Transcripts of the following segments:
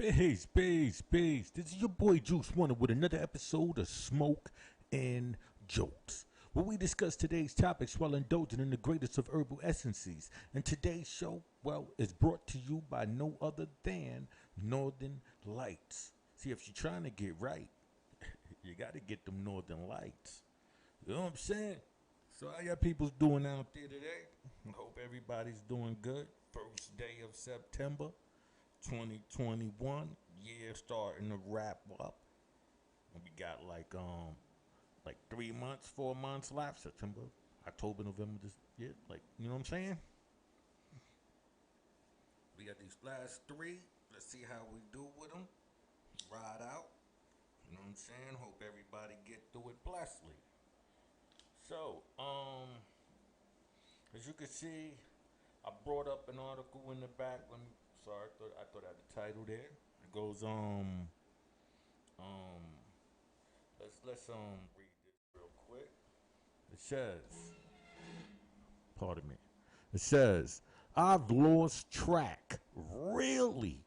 Peace. This is your boy Juice Wonder with another episode of Smoke and Jokes, where we discuss today's topics while indulging in the greatest of herbal essences. And today's show, well, is brought to you by no other than Northern Lights. See, if you're trying to get right, you got to get them Northern Lights. You know what I'm saying? So how y'all people's doing out there today? Hope everybody's doing good. First day of September 2021, year starting to wrap up. We got like 3 months, 4 months left. September, October, November, this year. Like, you know what I'm saying? We got these last three. Let's see how we do with them. Ride out. You know what I'm saying? Hope everybody get through it blessedly. So, as you can see, I brought up an article in the back. I thought I had the title there. It goes let's read this real quick. It says, pardon me. It says, I've lost track. Really?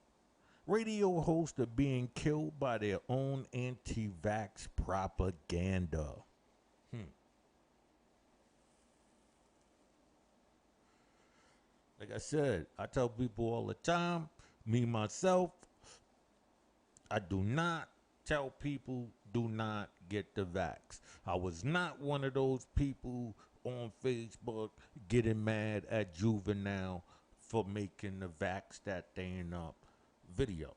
Radio hosts are being killed by their own anti-vax propaganda. Like I said, I tell people all the time, me myself, I do not tell people do not get the vax. I was not one of those people on Facebook getting mad at Juvenile for making the vax that thing up video.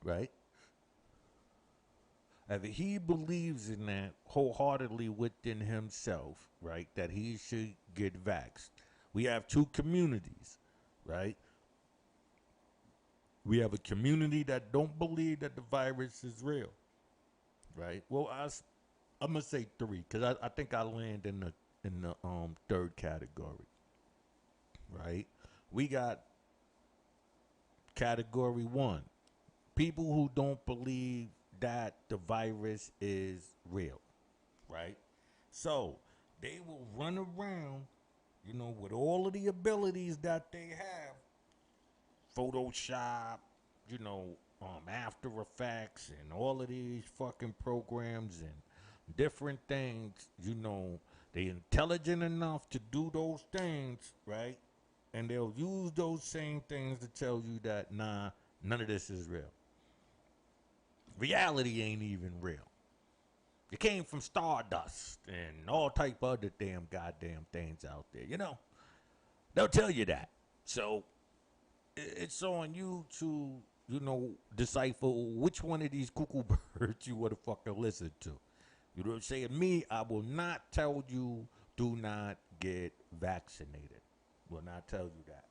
Right? If he believes in that wholeheartedly within himself, right, that he should get vaxxed. We have two communities, right? We have a community that don't believe that the virus is real, right? Well, I'm gonna say three because I think I land in the third category, right? We got category one, people who don't believe that the virus is real, right? So they will run around, you know, with all of the abilities that they have, Photoshop, you know, After Effects, and all of these fucking programs and different things, you know, they intelligent enough to do those things, right? And they'll use those same things to tell you that, nah, none of this is real. Reality ain't even real. It came from stardust and all type of other damn goddamn things out there. You know, they'll tell you that. So it's on you to, you know, decipher which one of these cuckoo birds you want to fucking listen to. You know what I'm saying? Me, I will not tell you do not get vaccinated. Will not tell you that.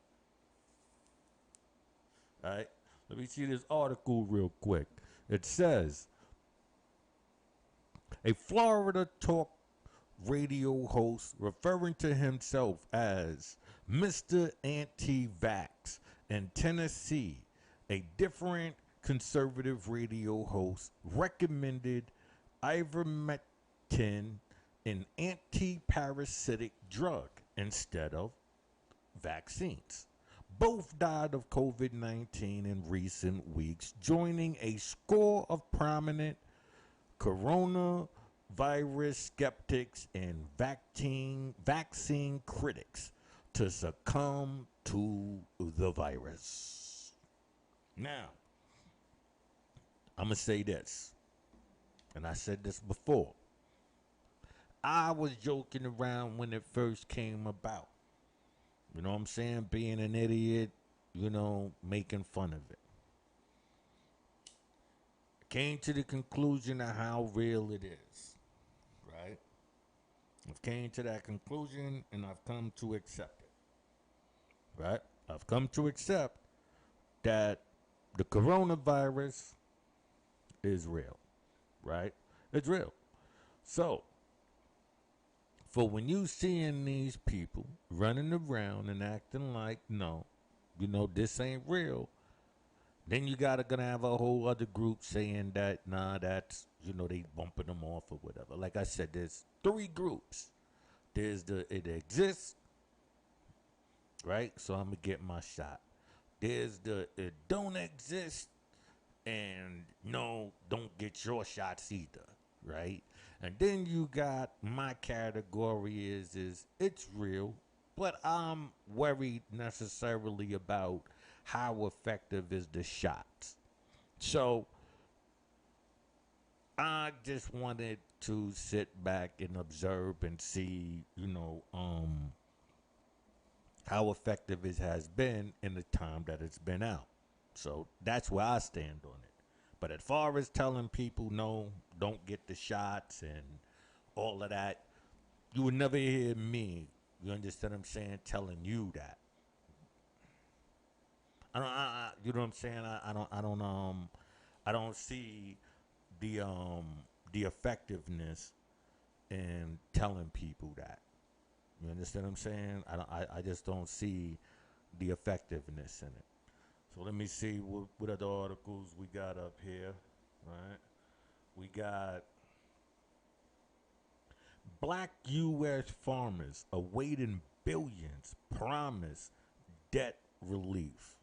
All right? Let me see this article real quick. It says, a Florida talk radio host referring to himself as Mr. Anti-Vax in Tennessee, a different conservative radio host recommended ivermectin, an anti-parasitic drug, instead of vaccines. Both died of COVID-19 in recent weeks, joining a score of prominent coronavirus skeptics and vaccine critics to succumb to the virus. Now, I'm going to say this, and I said this before. I was joking around when it first came about. You know what I'm saying? Being an idiot, you know, making fun of it. Came to the conclusion of how real it is, right? I've came to that conclusion and I've come to accept it, right? I've come to accept that the coronavirus is real, right? It's real. So, for when you seeing these people running around and acting like, no, you know, this ain't real, then you gonna have a whole other group saying that, nah, that's, you know, they bumping them off or whatever. Like I said, there's three groups. There's it exists, right? So I'm gonna get my shot. There's the it don't exist, and no, don't get your shots either, right? And then you got my category is it's real, but I'm worried necessarily about how effective is the shots. So I just wanted to sit back and observe and see, how effective it has been in the time that it's been out. So that's where I stand on it. But as far as telling people no, don't get the shots and all of that, you would never hear me. You understand what I'm saying? Telling you that. You know what I'm saying? I don't see the um, the effectiveness in telling people that. You understand what I'm saying? I just don't see the effectiveness in it. So let me see what other articles we got up here. Right? We got black U.S. farmers awaiting billions promise debt relief.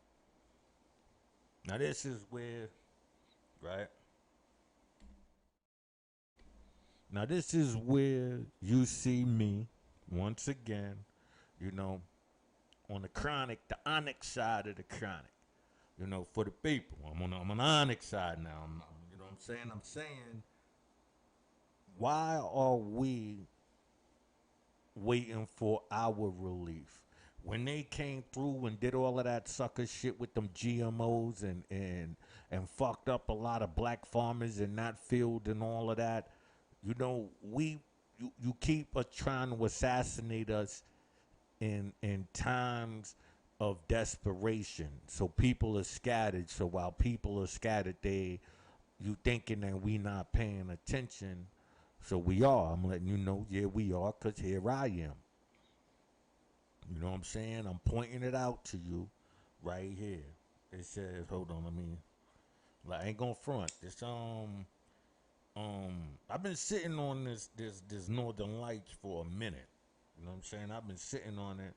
Now this is where, right? Now this is where you see me once again, you know, on the chronic, the onyx side of the chronic. For the people. I'm on the onyx side now. You know what I'm saying? I'm saying, why are we waiting for our relief? When they came through and did all of that sucker shit with them GMOs and fucked up a lot of black farmers in that field and all of that, you keep trying to assassinate us in times of desperation. So people are scattered. So while people are scattered, you thinking that we not paying attention. So we are. I'm letting you know, yeah, we are, because here I am. You know what I'm saying? I'm pointing it out to you right here. It says, hold on, I ain't gonna front. I've been sitting on this Northern Lights for a minute. You know what I'm saying? I've been sitting on it,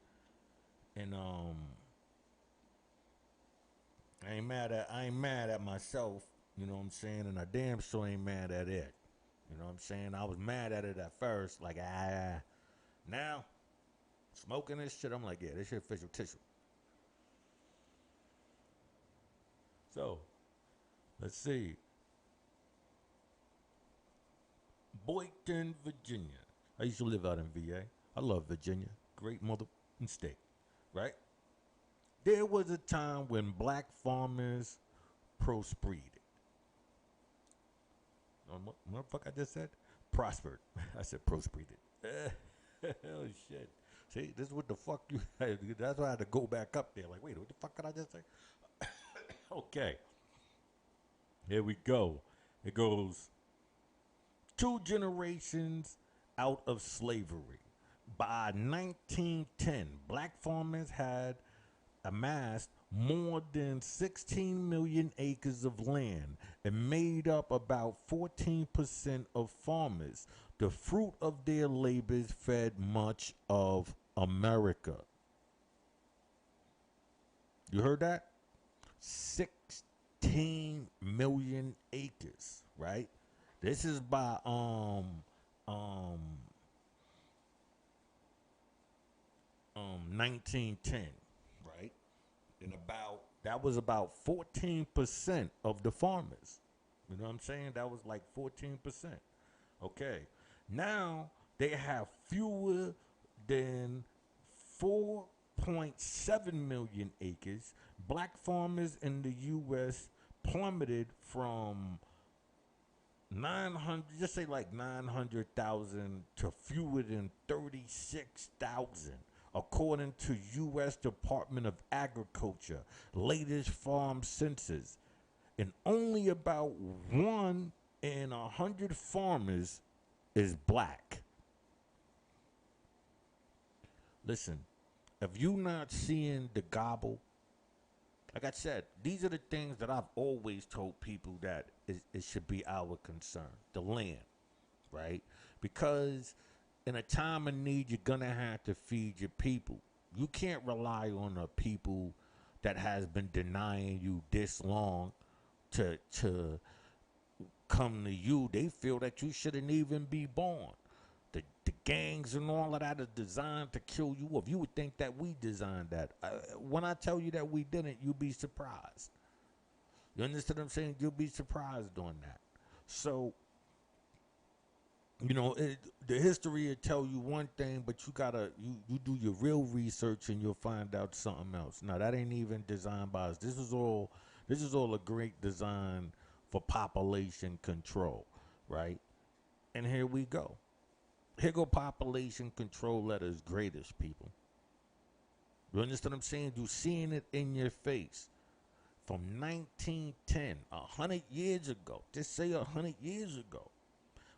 and I ain't mad at myself. You know what I'm saying? And I damn sure ain't mad at it. You know what I'm saying? I was mad at it at first, like now smoking this shit. I'm like, yeah, this shit official tissue. So let's see. Boynton, Virginia. I used to live out in VA. I love Virginia. Great mother state, right? There was a time when black farmers prospered. What the fuck I just said? Prospered. I said prospered. Oh shit. See, this is what the fuck you. That's why I had to go back up there. Like, wait, what the fuck did I just say? Okay. Here we go. It goes two generations out of slavery. By 1910, black farmers had amassed more than 16 million acres of land and made up about 14% of farmers. The fruit of their labors fed much of America. You heard that? 16 million acres, right? This is by um 1910, right? And that was about 14% of the farmers. You know what I'm saying? That was like 14%. Okay. Now they have fewer than 4.7 million acres. Black farmers in the U.S. plummeted from 900, just say like 900,000 to fewer than 36,000, according to U.S. Department of Agriculture latest farm census. And only about 1 in 100 farmers is black. Listen, if you not seeing the gobble, like I said, these are the things that I've always told people that it should be our concern. The land, right? Because in a time of need, you're going to have to feed your people. You can't rely on the people that has been denying you this long to come to you, they feel that you shouldn't even be born. The gangs and all of that is designed to kill you off. You would think that we designed that. When I tell you that we didn't, you'll be surprised. You understand what I'm saying? You'll be surprised on that. So, the history will tell you one thing, but you do your real research and you'll find out something else. Now that ain't even designed by us. This is all a great design for population control, right? And here we go. Here go population control at its greatest, people. You understand what I'm saying? You seeing it in your face. From 1910, 100 years ago, just say 100 years ago,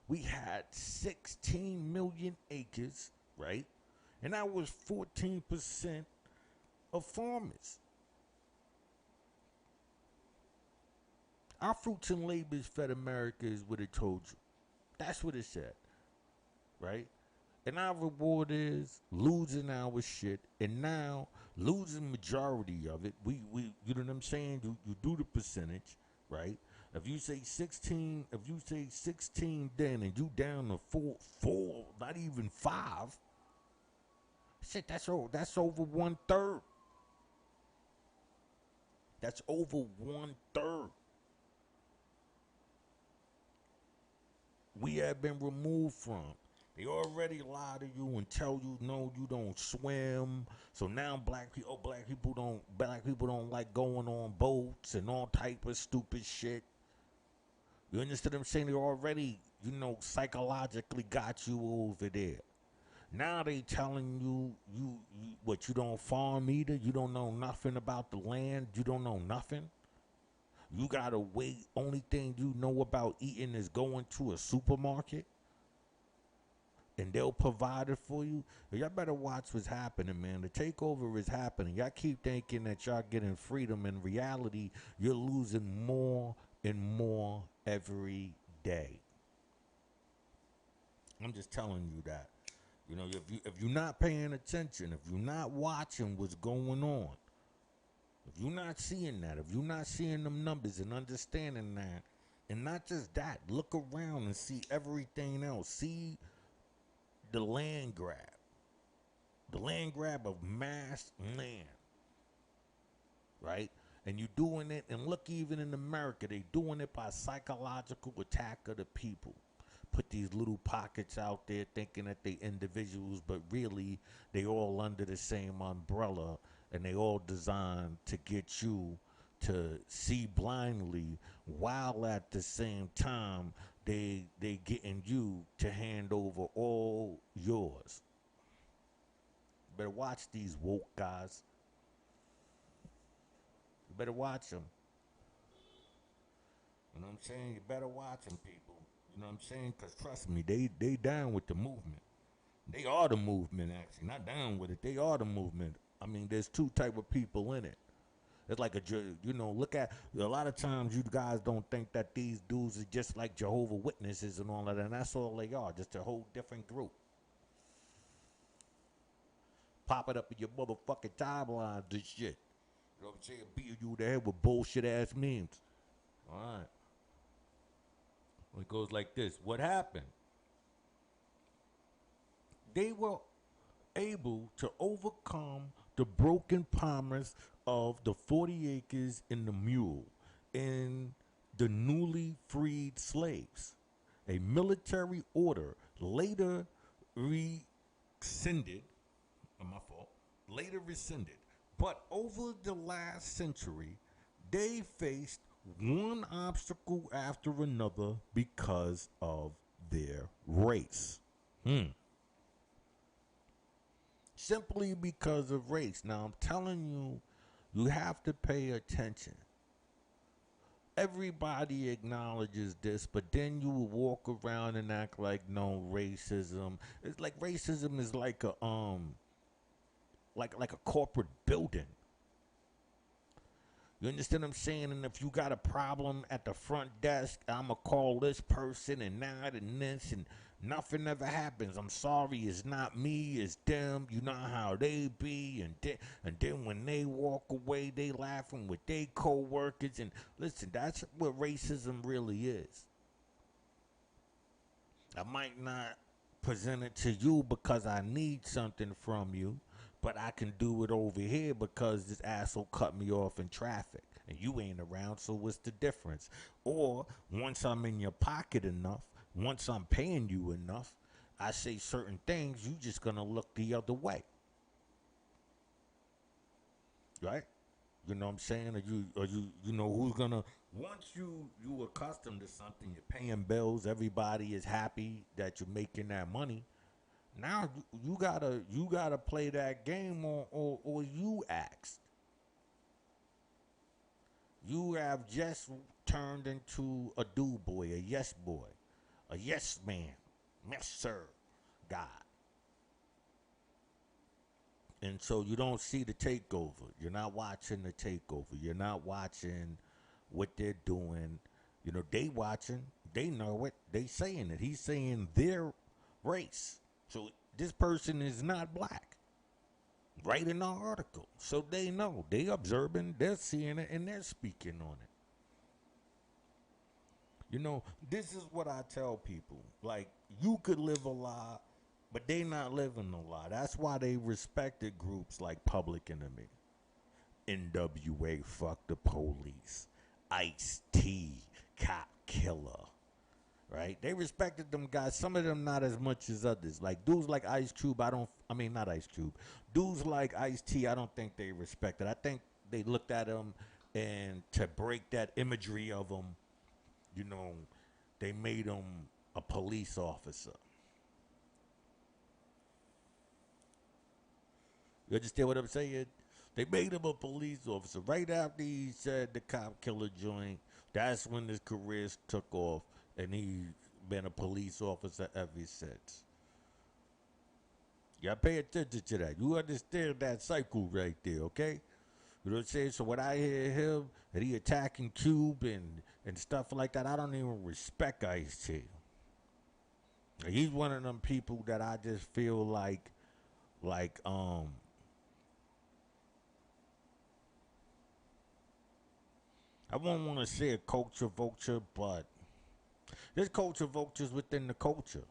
we had 16 million acres, right? And that was 14% of farmers. Our fruits and labors fed America is what it told you. That's what it said, right? And our reward is losing our shit, and now losing majority of it. We you know what I'm saying? You do the percentage, right? If you say 16, then and you down to four, not even 5, shit, that's over 1/3. That's over 1/3. We have been removed from. They already lie to you and tell you no, you don't swim. So now black people don't like going on boats and all type of stupid shit. You understand what I'm saying? They already, psychologically got you over there. Now they telling you what, you don't farm either. You don't know nothing about the land. You don't know nothing. You gotta wait. Only thing you know about eating is going to a supermarket, and they'll provide it for you. Y'all better watch what's happening, man. The takeover is happening. Y'all keep thinking that y'all getting freedom. In reality, you're losing more and more every day. I'm just telling you that. If you're not paying attention, if you're not watching what's going on, if you're not seeing that, if you're not seeing them numbers and understanding that, and not just that, look around and see everything else. See the land grab. The land grab of mass land. Right? And you're doing it, and look, even in America, they doing it by psychological attack of the people. Put these little pockets out there thinking that they individuals, but really they all under the same umbrella, and they all designed to get you to see blindly, while at the same time they getting you to hand over all yours. Better watch these woke guys. You better watch them. You know what I'm saying? You better watch them, people. You know what I'm saying? Because trust me, they down with the movement. They are the movement, actually. Not down with it. They are the movement. I mean, there's two type of people in it. It's like look at, a lot of times you guys don't think that these dudes are just like Jehovah Witnesses and all of that. And that's all they are. Just a whole different group. Pop it up in your motherfucking timelines and shit. You know what I'm saying? Beating you the head with bullshit ass memes. All right. It goes like this. What happened? They were able to overcome the broken promise of the 40 acres and the mule and the newly freed slaves. A military order later rescinded. But over the last century, they faced one obstacle after another because of their race. Simply because of race. Now, I'm telling you, you have to pay attention. Everybody acknowledges this, but then you will walk around and act like no racism. It's like racism is like a like a corporate building. You understand what I'm saying? And if you got a problem at the front desk, I'ma call this person and that and this, and Nothing ever happens. I'm sorry, it's not me, it's them. You know how they be, and then when they walk away, they laughing with their co-workers. And listen, that's what racism really is. I might not present it to you because I need something from you, but I can do it over here because this asshole cut me off in traffic and you ain't around, so what's the difference? Or once I'm in your pocket enough, once I'm paying you enough, I say certain things, you just gonna look the other way. Right? You know what I'm saying? You know who's gonna once you accustomed to something, you're paying bills, everybody is happy that you're making that money. Now you gotta play that game or you asked. You have just turned into a do boy, a yes boy, a yes man, yes sir, God. And so you don't see the takeover. You're not watching the takeover. You're not watching what they're doing. You know, they watching, they know it, they saying it. He's saying their race. So this person is not black. Right in the article. So they know. They observing, they're seeing it, and they're speaking on it. You know, this is what I tell people. Like, you could live a lie, but they not living a lie. That's why they respected groups like Public Enemy, NWA, Fuck the Police, Ice-T, Cop Killer, right? They respected them guys. Some of them not as much as others. Like dudes like Ice Cube, I mean not Ice Cube. Dudes like Ice-T, I don't think they respected. I think they looked at him and to break that imagery of him, you know, they made him a police officer. You understand what I'm saying? They made him a police officer. Right after he said the cop killer joint, that's when his career took off, and he's been a police officer ever since. Y'all pay attention to that. You understand that cycle right there, okay? You know what I'm saying? So when I hear him and he attacking Cube and stuff like that, I don't even respect Ice-T. He's one of them people that I just feel like I won't want to say a culture vulture, but there's culture vultures within the culture.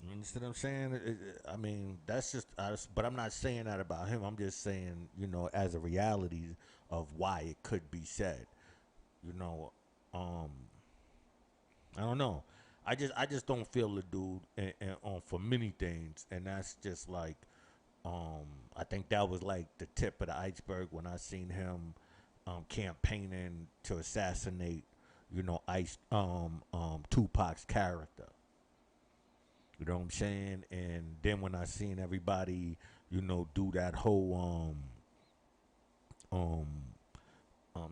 You understand what I'm saying? I mean, that's just, but I'm not saying that about him. I'm just saying, you know, as a reality of why it could be said. You know, um, I don't know. I just don't feel the dude on for many things, and that's just like, I think that was like the tip of the iceberg when I seen him campaigning to assassinate, you know, Tupac's character. You know what I'm saying? And then when I seen everybody, you know, do that whole um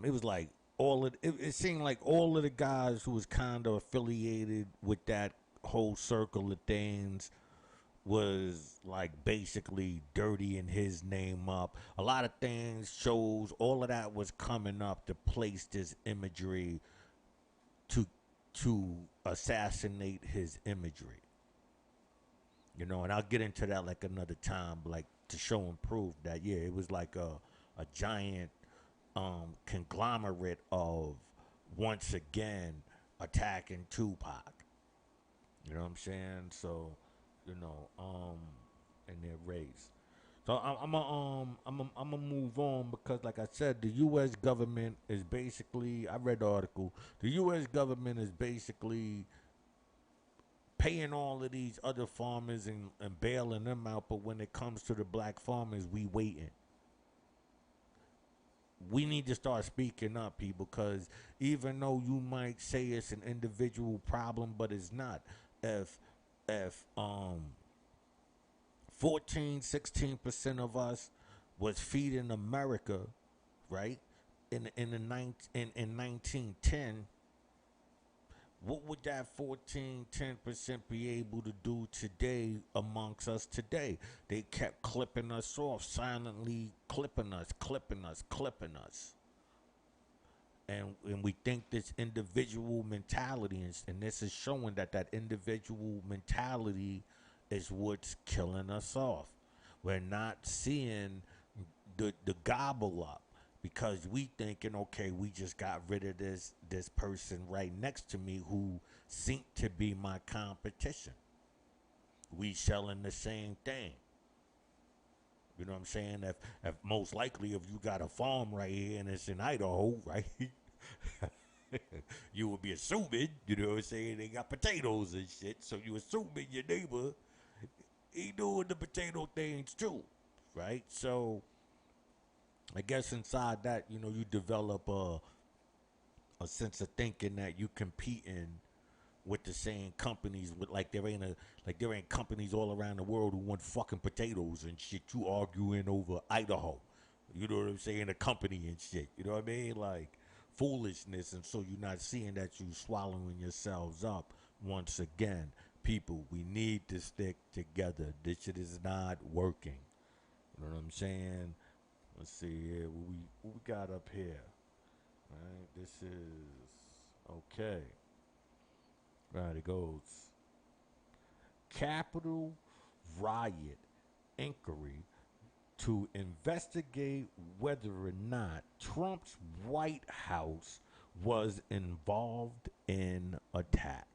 it was like it seemed like all of the guys who was kind of affiliated with that whole circle of things was like basically dirtying his name up. A lot of things, shows, all of that was coming up to place this imagery to to assassinate his imagery. You know, and I'll get into that like another time, like to show and prove that yeah, it was like a giant conglomerate of once again attacking Tupac. You know what I'm saying? So, you know, in their race. So I'm gonna move on because, like I said, the U.S. government is basically. I read the article. The U.S. government is basically paying all of these other farmers and bailing them out, but when it comes to the black farmers, we waiting. We need to start speaking up, people, because even though you might say it's an individual problem, but it's not. If 14, 16% of us was feeding America, right? In 1910, what would that 14, 10% be able to do today amongst us today? They kept clipping us off, silently clipping us, clipping us, clipping us. and we think this individual mentality and this is showing that that individual mentality is what's killing us off. We're not seeing the gobble up because we thinking, okay, we just got rid of this person right next to me who seemed to be my competition. We selling the same thing. You know what I'm saying? If most likely if you got a farm right here and it's in Idaho, right? You would be assuming, you know what I'm saying, they got potatoes and shit. So you assuming your neighbor he doing the potato things too. Right? So I guess inside that, you develop a sense of thinking that you competing with the same companies with there ain't companies all around the world who want fucking potatoes and shit. You arguing over Idaho. You know what I'm saying? A company and shit. You know what I mean? Like foolishness, and so you're not seeing that you swallowing yourselves up once again. People, we need to stick together. This shit is not working. You know what I'm saying? Let's see here. What we got up here? Right? This is okay. Right, it goes. Capitol riot inquiry to investigate whether or not Trump's White House was involved in attack.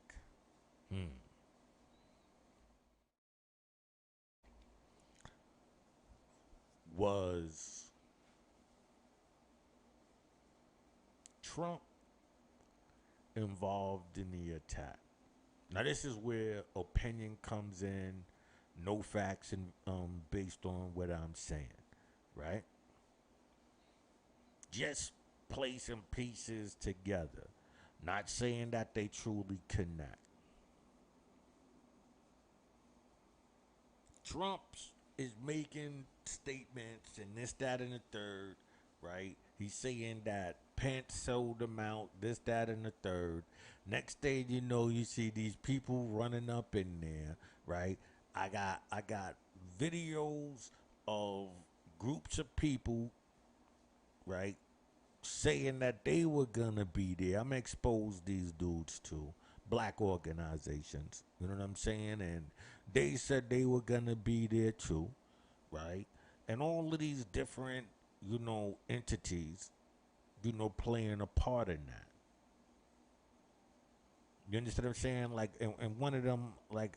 Was Trump involved in the attack? Now this is where opinion comes in, no facts and based on what I'm saying, right? Just placing pieces together, not saying that they truly connect. Trump is making statements and this, that, and the third, right? He's saying that Pence sold them out, this, that, and the third. Next thing you know, you see these people running up in there, right? I got videos of groups of people, right, saying that they were gonna be there. I'm gonna expose these dudes to black organizations. You know what I'm saying? And they said they were gonna be there too, right? And all of these different, entities, playing a part in that. You understand what I'm saying? Like, and one of them, like,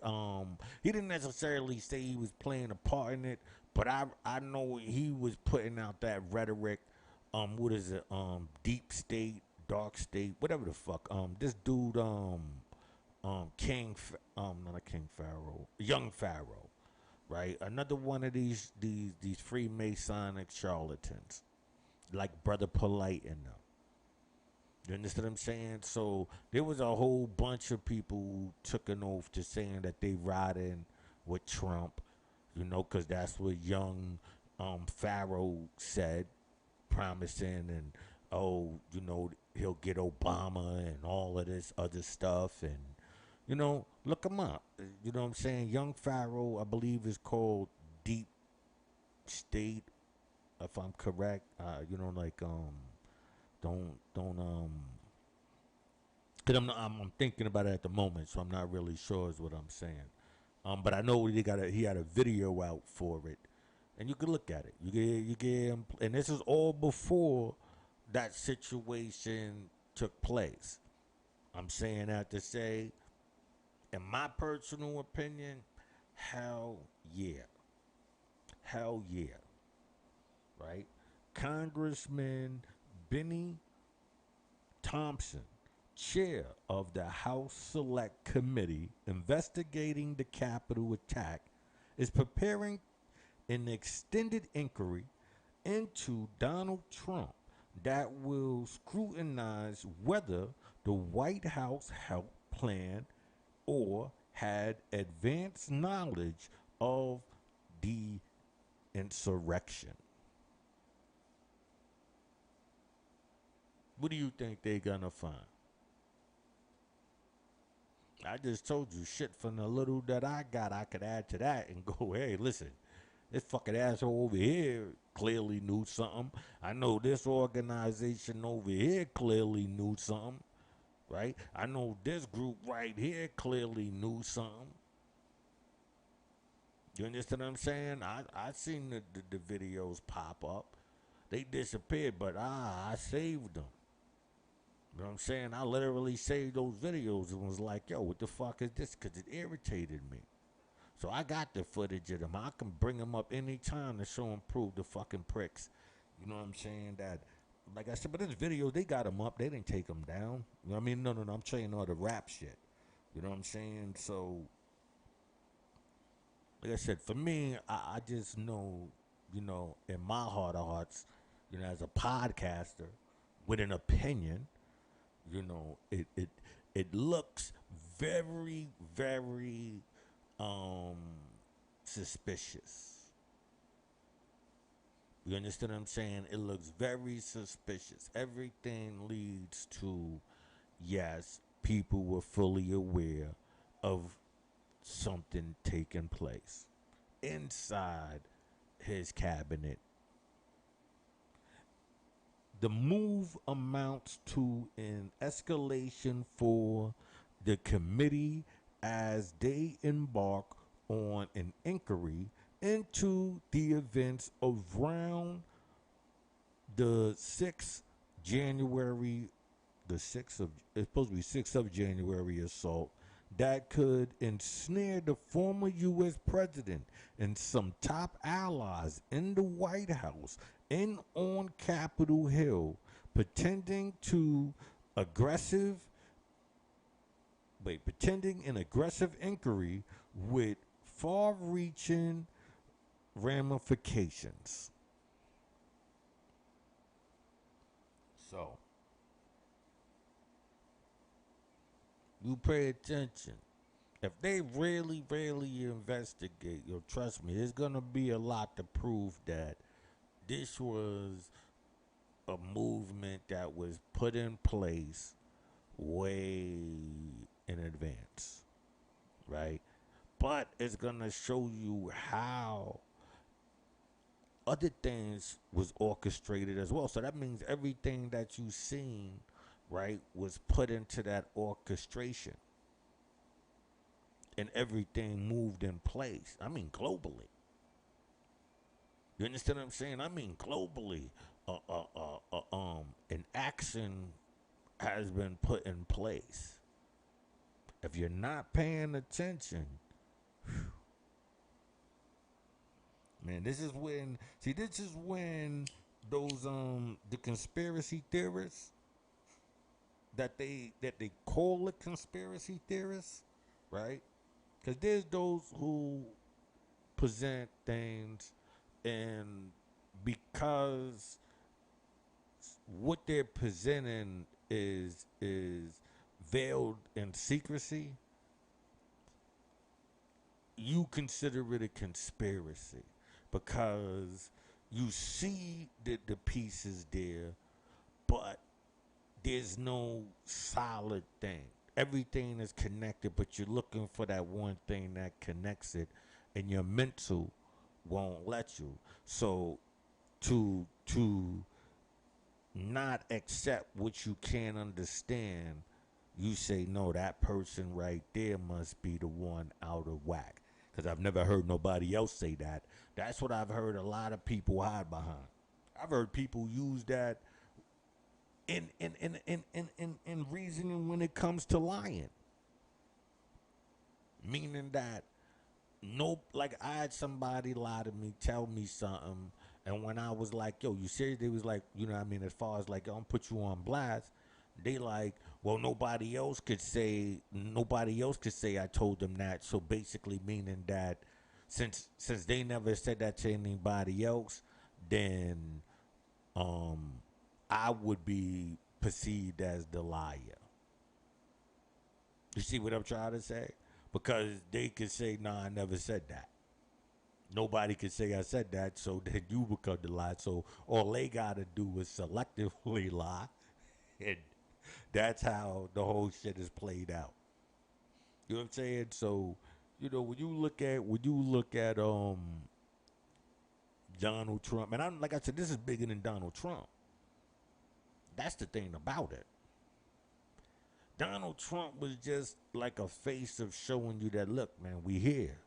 he didn't necessarily say he was playing a part in it, but I know he was putting out that rhetoric. What is it? Deep state, dark state, whatever the fuck. This dude, not a King Pharaoh, Young Pharaoh, right? Another one of these Freemasonic charlatans, like Brother Polite and them. You understand what I'm saying? So there was a whole bunch of people who took an oath to saying that they riding with Trump, because that's what young Pharaoh said, promising and he'll get Obama and all of this other stuff and look him up. You know what I'm saying? Young Pharaoh, I believe, is called Deep State, if I'm correct. Don't. Cause I'm thinking about it at the moment, so I'm not really sure is what I'm saying. But I know he had a video out for it, and you can look at it. You get him, and this is all before that situation took place. I'm saying that to say, in my personal opinion, hell yeah, hell yeah, right? Congressman Benny Thompson, chair of the House Select Committee investigating the Capitol attack, is preparing an extended inquiry into Donald Trump that will scrutinize whether the White House helped plan or had advanced knowledge of the insurrection. What do you think they're gonna find? I just told you shit from the little that I got. I could add to that and go, hey, listen, This fucking asshole over here clearly knew something. I know this organization over here clearly knew something, right? I know this group right here clearly knew something. You understand what I'm saying? I seen the videos pop up. They disappeared, but I saved them. You know what I'm saying? I literally saved those videos and was like, yo, what the fuck is this? Because it irritated me. So I got the footage of them. I can bring them up anytime to show and prove the fucking pricks. You know what I'm saying? That, like I said, but this video, they got them up. They didn't take them down. You know what I mean? No. I'm saying all the rap shit. You know what I'm saying? So, like I said, for me, I just know, in my heart of hearts, as a podcaster with an opinion, it looks very, very um suspicious. You understand what I'm saying? It looks very suspicious. Everything leads to, yes, people were fully aware of something taking place inside his cabinet. The move amounts to an escalation for the committee as they embark on an inquiry into the events around the 6th January, it's supposed to be 6th of January assault that could ensnare the former U.S. president and some top allies in the White House and on Capitol Hill, aggressive, pretending an aggressive inquiry with far-reaching ramifications. So, you pay attention. If they really, really investigate, trust me, there's gonna be a lot to prove that this was a movement that was put in place way in advance, right? But it's gonna show you how other things was orchestrated as well. So that means everything that you seen, right, was put into that orchestration, and everything moved in place. I mean, globally. You understand what I'm saying? I mean, globally, an action has been put in place. If you're not paying attention, man, this is when those the conspiracy theorists that they call it conspiracy theorists, right? Because there's those who present things, and because what they're presenting is veiled in secrecy, you consider it a conspiracy because you see the pieces there, but there's no solid thing. Everything is connected, but you're looking for that one thing that connects it, and your mental won't let you. So to not accept what you can't understand, you say, no, that person right there must be the one out of whack. Because I've never heard nobody else say that. That's what I've heard a lot of people hide behind. I've heard people use that in reasoning when it comes to lying. Meaning that, no, like I had somebody lie to me, tell me something, and when I was like, yo, you serious? They was like, what I mean, as far as like, I'm put you on blast, they like, well, nobody else could say I told them that. So basically meaning that since they never said that to anybody else, then I would be perceived as the liar. You see what I'm trying to say? Because they could say, nah, I never said that. Nobody could say I said that, so then you become the lie. So all they gotta do is selectively lie, and that's how the whole shit is played out. You know what I'm saying? So, when you look at Donald Trump, and I'm like I said, this is bigger than Donald Trump. That's the thing about it. Donald Trump was just like a face of showing you that, look, man, we here.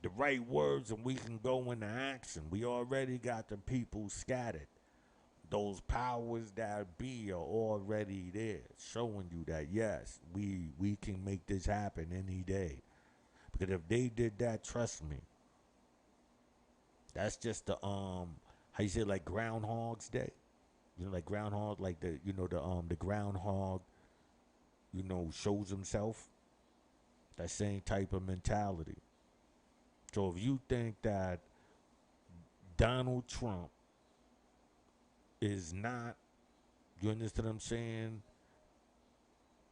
The right words and we can go into action. We already got the people scattered. Those powers that be are already there, showing you that, yes, we can make this happen any day. Because if they did that, trust me, that's just the how you say, like Groundhog's Day. You know, like groundhog, like the groundhog, shows himself. That same type of mentality. So if you think that Donald Trump is not, you understand what I'm saying,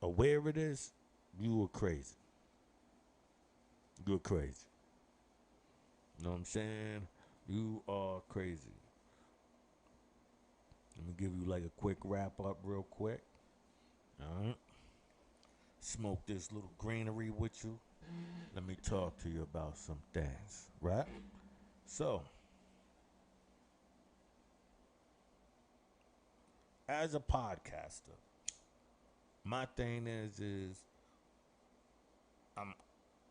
aware of this, you are crazy. You're crazy. You know what I'm saying? You are crazy. Let me give you like a quick wrap up real quick. All right. Smoke this little greenery with you. Let me talk to you about some things, right? So, as a podcaster, my thing is I'm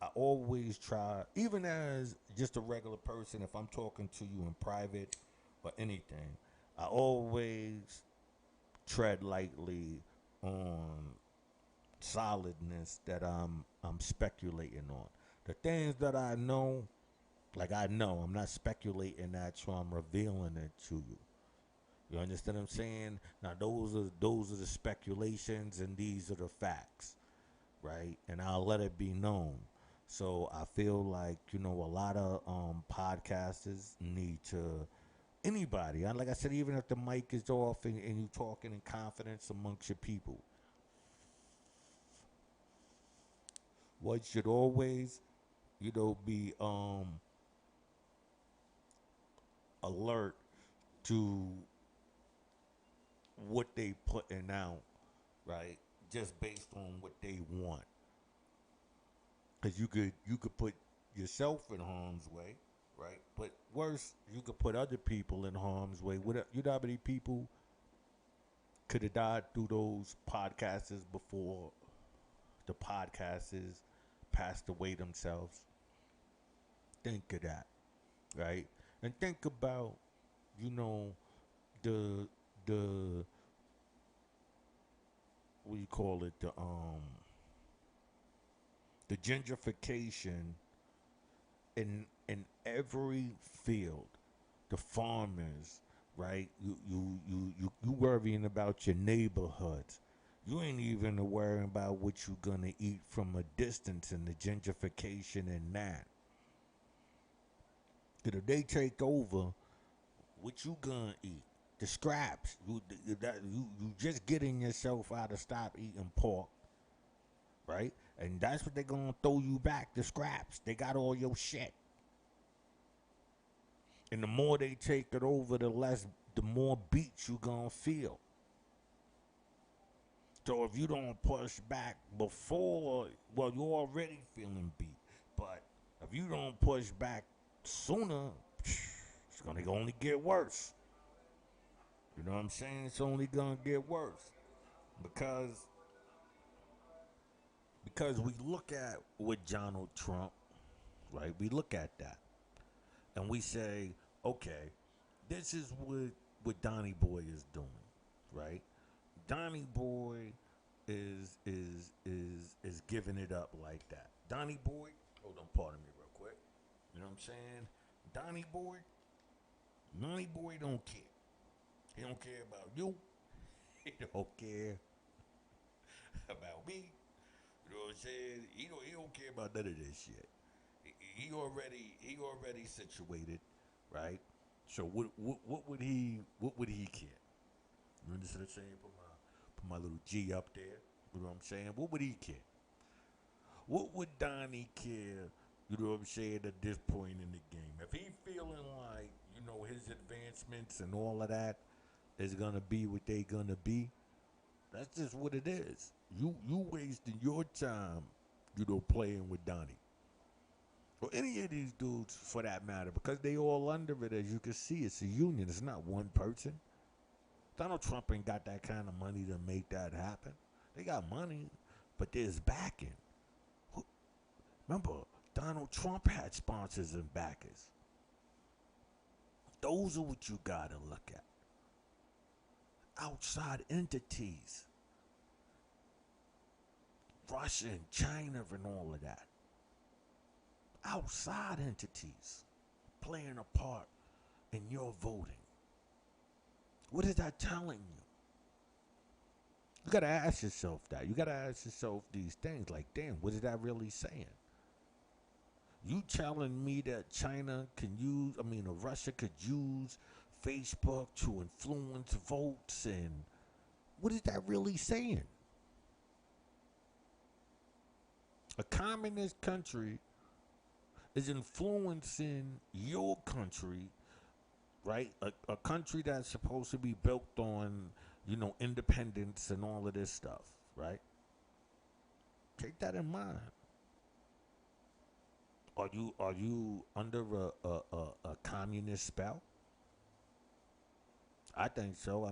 I always try, even as just a regular person, if I'm talking to you in private or anything, I always tread lightly on solidness that I'm speculating on. The things that I know, like I know, I'm not speculating that, so I'm revealing it to you. You understand what I'm saying? Now those are the speculations and these are the facts, right? And I'll let it be known. So I feel like, a lot of podcasters need to, anybody, like I said, even if the mic is off and you talking in confidence amongst your people, what should always, be alert to what they putting out, right? Just based on what they want. Because you could put yourself in harm's way, right? But worse, you could put other people in harm's way. You know how many people could have died through those podcasters before the podcasters passed away themselves? Think of that, right? And think about, you know, the the what do you call it? The gentrification in every field. The farmers, right? You worrying about your neighborhoods. You ain't even worrying about what you gonna eat from a distance and the gentrification and that. Cause if they take over, what you gonna eat? The scraps. You just getting yourself out of stop eating pork, right? And that's what they gonna throw you back. The scraps. They got all your shit. And the more they take it over, the more beat you gonna feel. So if you don't push back before, well, you're already feeling beat. But if you don't push back sooner, it's gonna only get worse. You know what I'm saying? It's only gonna get worse because we look at what Donald Trump, right? We look at that and we say, okay, this is what Donnie Boy is doing, right? Donnie Boy is giving it up like that. Donnie Boy, hold on, pardon me real quick. You know what I'm saying? Donnie Boy don't care. He don't care about you. He don't care about me. You know what I'm saying? He don't care about none of this shit. He already situated, right? So what would he care? You understand what I'm saying? Put my little G up there. You know what I'm saying? What would he care? What would Donnie care? You know what I'm saying, at this point in the game? If he feeling like, his advancements and all of that is gonna be what they gonna be, that's just what it is. You wasting your time, playing with Donnie. or any of these dudes for that matter, because they all under it. As you can see, it's a union. It's not one person. Donald Trump ain't got that kind of money to make that happen. They got money, but there's backing. Remember, Donald Trump had sponsors and backers. Those are what you gotta look at. Outside entities, Russia and China and all of that. Outside entities playing a part in your voting. What is that telling you? You gotta ask yourself that. You gotta ask yourself these things like, damn, what is that really saying? You telling me that China can use, or Russia could use Facebook to influence votes, and what is that really saying? A communist country is influencing your country, right? A country that's supposed to be built on, independence and all of this stuff, right? Take that in mind. Are you under a communist spell? I think so.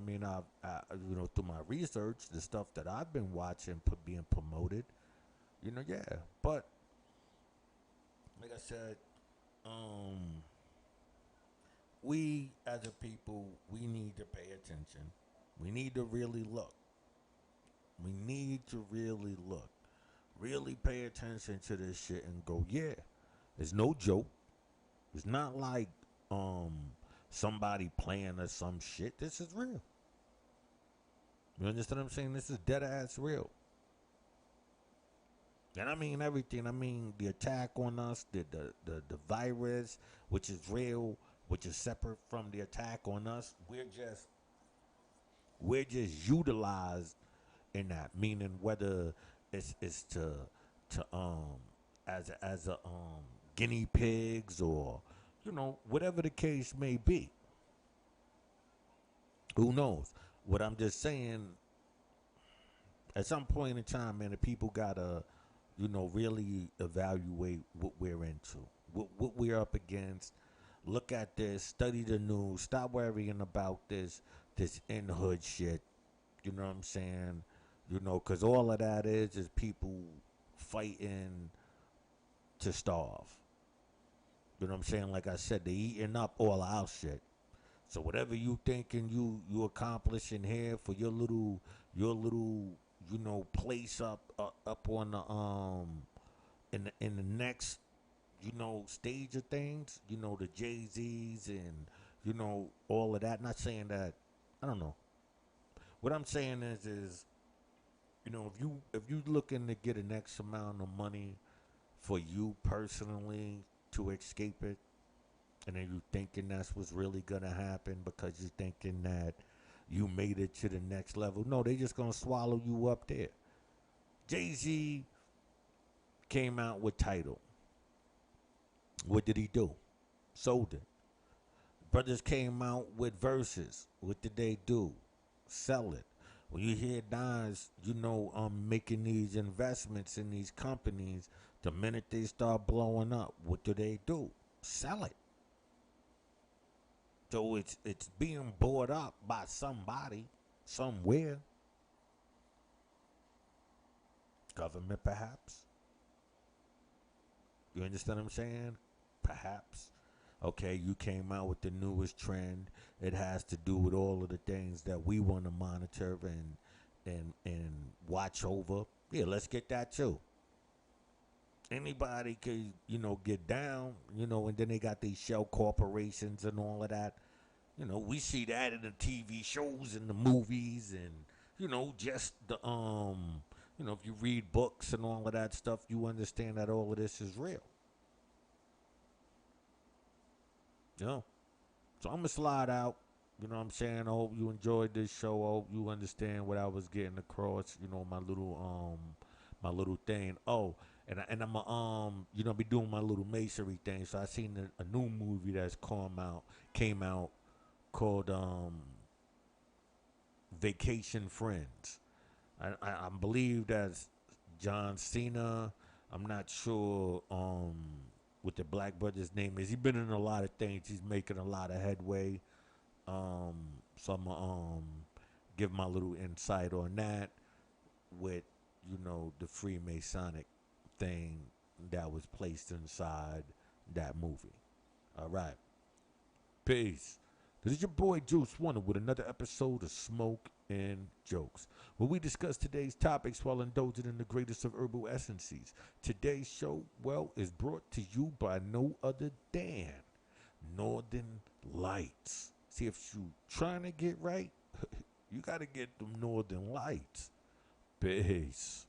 Through my research, the stuff that I've been watching being promoted, yeah. But like I said, we as a people, we need to pay attention. We need to really look. We need to really look. Really pay attention to this shit and go, yeah, it's no joke. It's not like somebody playing or some shit. This is real. You understand what I'm saying? This is dead ass real. And I mean everything. I mean the attack on us, the virus, which is real, which is separate from the attack on us. We're just utilized in that. Meaning whether it's to as a guinea pigs, or whatever the case may be. Who knows? What I'm just saying, at some point in time, man, the people gotta, really evaluate what we're into, what we're up against. Look at this, study the news, stop worrying about this in hood shit. You know what I'm saying? Because all of that is people fighting to starve. You know what I'm saying? Like I said, they eating up all our shit. So whatever you thinking you accomplishing here for your little place up on the in the next stage of things, the Jay-Z's and all of that. Not saying that, I don't know. What I'm saying is if you looking to get an X amount of money for you personally to escape it, and then you thinking that's what's really gonna happen because you're thinking that you made it to the next level. No, they just gonna swallow you up there. Jay-Z came out with Tidal. What did he do? Sold it. Brothers came out with Verses. What did they do? Sell it. When you hear Nas, making these investments in these companies, the minute they start blowing up, what do? Sell it. So it's being bought up by somebody, somewhere. Government, perhaps. You understand what I'm saying? Perhaps. Okay, you came out with the newest trend. It has to do with all of the things that we want to monitor and watch over. Yeah, let's get that too. Anybody could, get down, and then they got these shell corporations and all of that. We see that in the TV shows and the movies, and just the if you read books and all of that stuff, you understand that all of this is real. So I'm gonna slide out. You know what I'm saying? I hope you enjoyed this show. I hope you understand what I was getting across. My little thing. Oh, and I'm be doing my little masonry thing. So I seen a new movie that's came out called Vacation Friends. I believe that's John Cena. I'm not sure what the Black Brother's name is. He's been in a lot of things. He's making a lot of headway. So I'm give my little insight on that with the Freemasonic thing that was placed inside that movie. All right, peace. This is your boy Juice Wonder with another episode of Smoke and Jokes, where we discuss today's topics while indulging in the greatest of herbal essences. Today's show, is brought to you by no other than Northern Lights. See, if you trying to get right, you got to get them Northern Lights. Peace.